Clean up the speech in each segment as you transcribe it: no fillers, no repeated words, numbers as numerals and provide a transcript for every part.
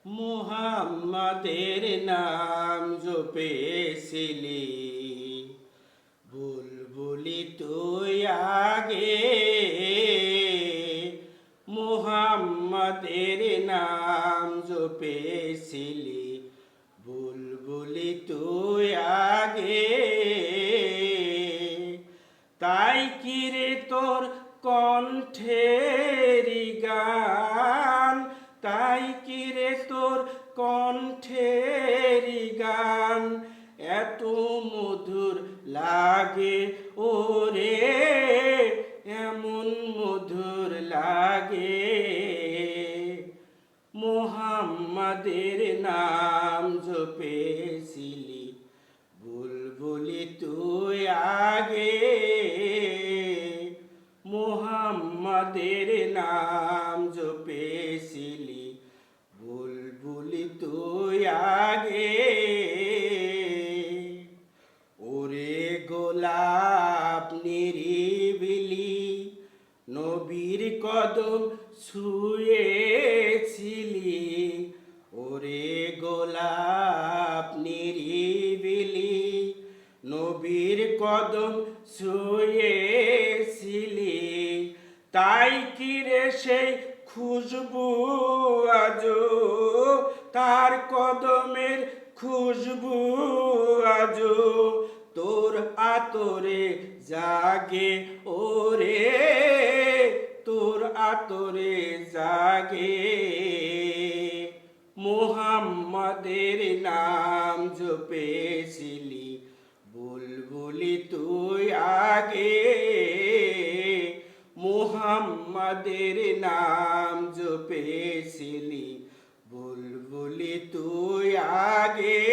মুহাম্মাদের নাম জপেছিলি, বুলবুলি তুই আগে। মুহাম্মাদের নাম জপেছিলি, বুলবুলি তুই আগে। তাই কি রে তোর কণ্ঠেরি গান, তাই কি রে তোর কণ্ঠেরি গান এত মধুর লাগে ওরে, এমন মধুর লাগে। মুহাম্মাদের নাম জপেছিলি, বুলবুলি তুই আগে। মুহাম্মাদের নাম জপেছিলি, বুলবুলি তুই আগে। ওরে গোলাপ নিরিবিলি, নবীর কদম ছুঁয়েছিলি। ওরে গোলাপ নিরিবিলি, নবীর কদম ছুঁয়েছিলি। তাই কি রে সেই খুশবু আজো, তার কদমের খুশবু আজো তোর আতরে জাগে ওরে, তোর আতরে জাগে। মুহাম্মাদের নাম জপেছিলি, বুলবুলি তুই আগে। মুহাম্মাদের নাম জপেছিলি, বুলবুলি তুই আগে।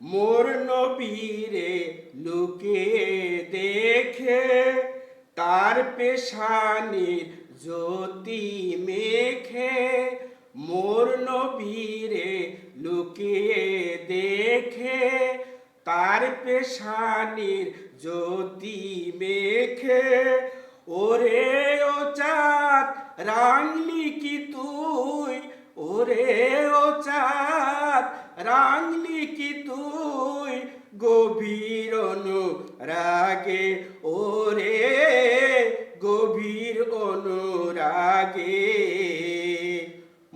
মোর নবীরে লুকে দেখে, তার পেশানির জ্যোতি মেখে। মোর নবীরে লুকিয়ে দেখে, তার পেশানির জ্যোতি মেখে। ওরে ও চাঁদ রাঙলি কি তুই, ওরে ও চাঁদ রাঙলি কি তুই গভীর অনুরাগে ওরে, গভীর অনুরাগে।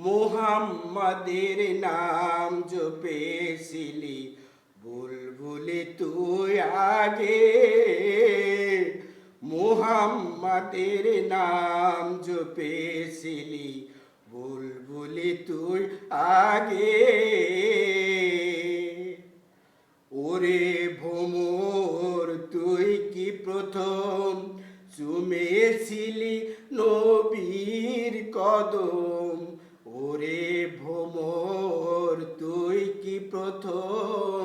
মুহাম্মাদের নাম জপেছিলি, বুলবুলি তুই আগে। মুহাম্মাদের নাম জপেছিলি, বুলবুলি তুই আগে। ওরে ভোমর তুই কি প্রথম চুমেছিলি নবীর কদম। ওরে ভোমর তুই কি প্রথম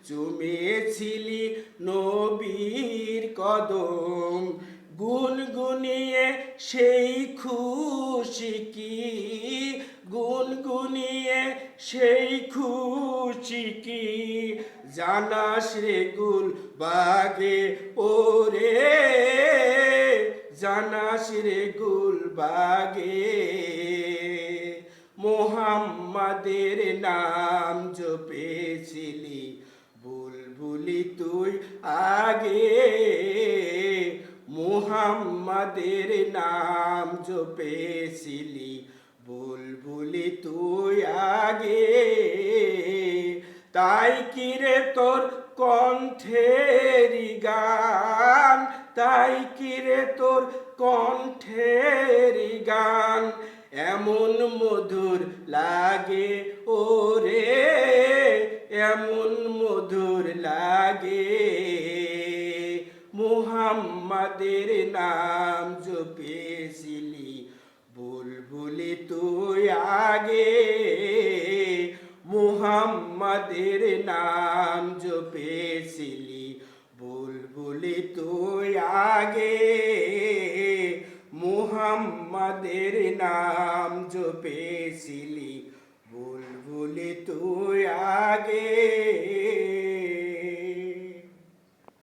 চুমেছিলি নবীর কদম। গুনগুনিয়ে সেই খুশি কি, গুনগুনিয়ে সেই খুশি কি জানাস রে গুল বাগে ওরে, জানাস রে গুল বাগে। মুহাম্মাদের নাম জপেছিলি, বুলবুলি তুই আগে। মুহাম্মাদের নাম জপেছিলি, বুলবুলি তুই আগে। তাই কি রে তোর কণ্ঠেরি গান, তাই কি রে তোর কণ্ঠেরি গান এমন মধুর লাগে ওরে, এমন মধুর লাগে। মুহাম্মাদের নাম জপেছিলি, বুলবুলি তুই আগে। মুহাম্মাদের নাম জপেছিলি, বুলবুলি তুই আগে। মুহাম্মাদের নাম জপেছিলি, বুলবুলি তুই আগে।